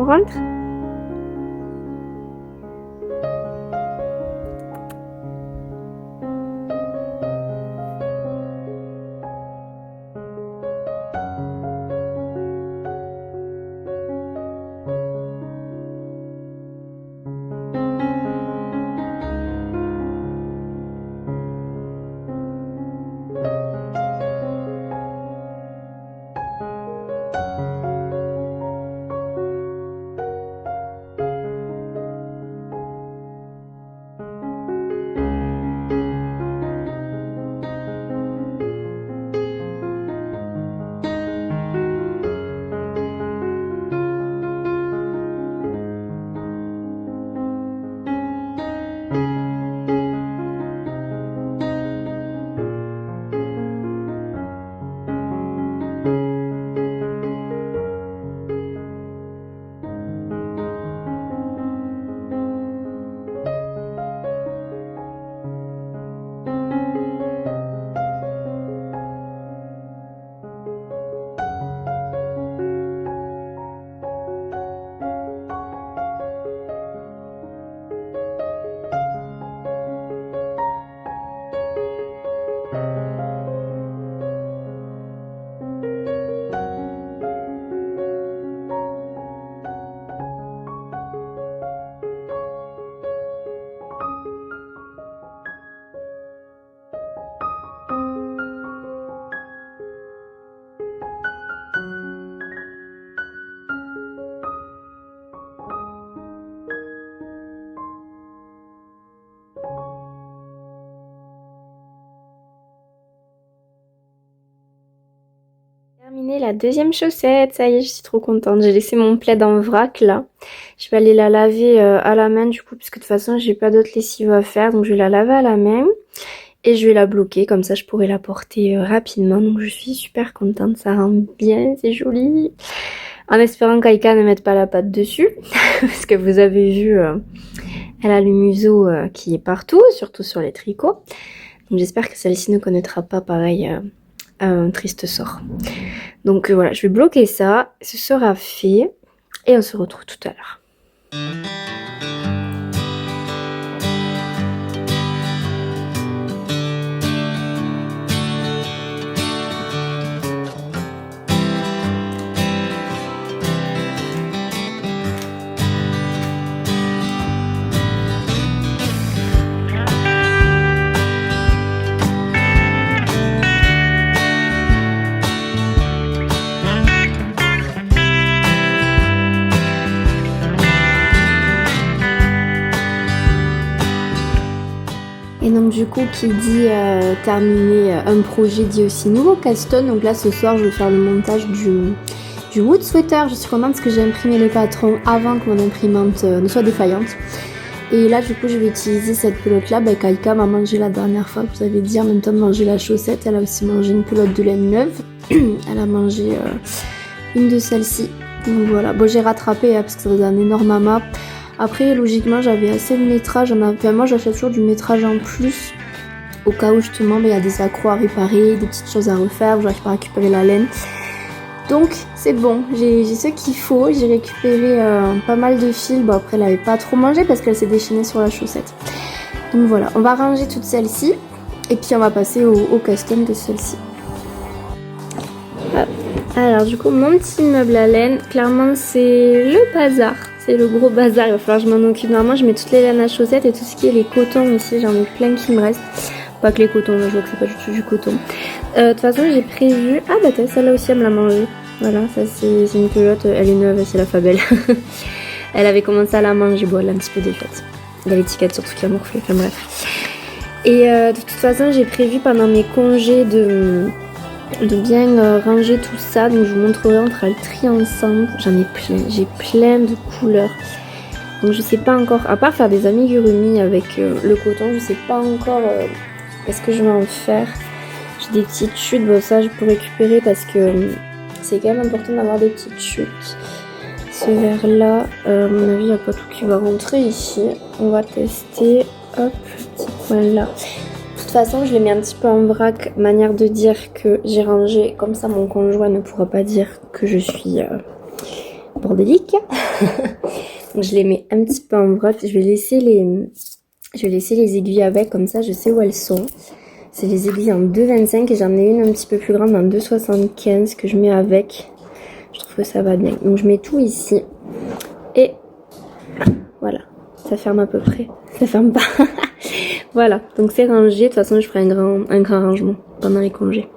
rentre? Terminé la deuxième chaussette, ça y est, je suis trop contente. J'ai laissé mon plaid en vrac là. Je vais aller la laver à la main du coup, puisque de toute façon j'ai pas d'autre lessive à faire, donc je vais la laver à la main et je vais la bloquer, comme ça je pourrai la porter rapidement. Donc je suis super contente, ça rend bien, c'est joli. En espérant qu'Aïka ne mette pas la patte dessus, parce que vous avez vu, elle a le museau qui est partout, surtout sur les tricots. Donc j'espère que celle-ci ne connaîtra pas pareil un triste sort. Donc voilà, je vais bloquer ça, ce sera fait et on se retrouve tout à l'heure. Et donc du coup qui dit terminer un projet dit aussi nouveau caston. Donc là ce soir je vais faire le montage du wood sweater. Je suis contente parce que j'ai imprimé le patron avant que mon imprimante ne soit défaillante. Et là du coup je vais utiliser cette pelote là. Kaïka m'a mangé la dernière fois, vous avez dit en même temps de manger la chaussette. Elle a aussi mangé une pelote de laine neuve. Elle a mangé une de celles-ci. Donc voilà, bon j'ai rattrapé parce que ça faisait un énorme amas. Après, logiquement, j'avais assez de métrage. Moi, j'achète toujours du métrage en plus. Au cas où, justement, il y a des accros à réparer, des petites choses à refaire, où j'arrive pas à récupérer la laine. Donc, c'est bon. J'ai ce qu'il faut. J'ai récupéré pas mal de fils. Bon, après, elle avait pas trop mangé parce qu'elle s'est déchaînée sur la chaussette. Donc voilà, on va ranger toutes celles-ci. Et puis, on va passer au custom de celle-ci. Alors, du coup, mon petit meuble à laine, clairement, c'est le bazar. C'est le gros bazar, il va falloir que je m'en occupe. Normalement je mets toutes les laines à chaussettes et tout ce qui est les cotons ici, j'en ai plein qui me restent. Pas que les cotons, je vois que c'est pas du tout du coton. De toute façon j'ai prévu... Ah bah celle-là aussi elle me l'a mangée. Voilà, ça c'est une pelote, elle est neuve, c'est la Fabelle. Elle avait commencé à la manger, bon elle est un petit peu défaite. Il y a l'étiquette surtout qui a morflé, enfin bref. Et de toute façon j'ai prévu pendant mes congés de bien ranger tout ça, donc je vous montrerai, on fera le tri ensemble. J'en ai plein, j'ai plein de couleurs, donc je sais pas encore, à part faire des amigurumi avec le coton, je sais pas encore qu'est-ce que je vais en faire. J'ai des petites chutes, bon ça je peux récupérer parce que c'est quand même important d'avoir des petites chutes. Ce verre là, à mon avis il n'y a pas tout qui va rentrer ici, on va tester, hop, petit coin là. De toute façon je l'ai mis un petit peu en vrac, manière de dire que j'ai rangé, comme ça mon conjoint ne pourra pas dire que je suis bordélique. Donc je les mets un petit peu en vrac. Je vais laisser les aiguilles avec, comme ça je sais où elles sont. C'est les aiguilles en 2,25 et j'en ai une un petit peu plus grande en 2,75 que je mets avec. Je trouve que ça va bien. Donc je mets tout ici. Et voilà, ça ferme à peu près. Ça ferme pas. Voilà, donc c'est rangé. De toute façon je ferai un grand rangement pendant les congés.